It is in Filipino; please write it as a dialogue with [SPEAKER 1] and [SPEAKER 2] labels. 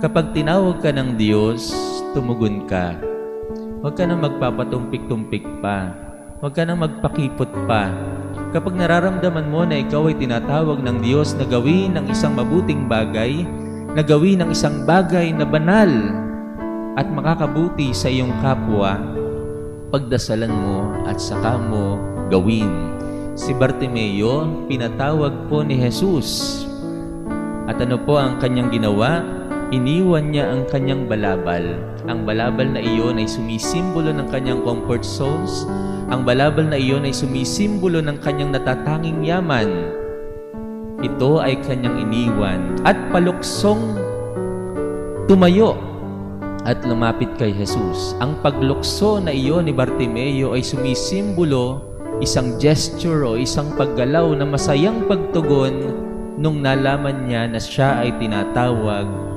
[SPEAKER 1] Kapag tinawag ka ng Diyos, tumugon ka. Huwag ka nang magpapatumpik-tumpik pa. Huwag ka nang magpakipot pa. Kapag nararamdaman mo na ikaw ay tinatawag ng Diyos na gawin ng isang mabuting bagay, na gawin ng isang bagay na banal at makakabuti sa iyong kapwa, pagdasalan mo at saka mo gawin. Si Bartimeo, pinatawag po ni Jesus. At ano po ang kanyang ginawa? Iniwan niya ang kanyang balabal. Ang balabal na iyon ay sumisimbolo ng kanyang comfort zones. Ang balabal na iyon ay sumisimbolo ng kanyang natatanging yaman. Ito ay kanyang iniwan at paluksong tumayo at lumapit kay Jesus. Ang paglukso na iyon ni Bartimeo ay sumisimbolo, isang gesture o isang paggalaw na masayang pagtugon nung nalaman niya na siya ay tinatawag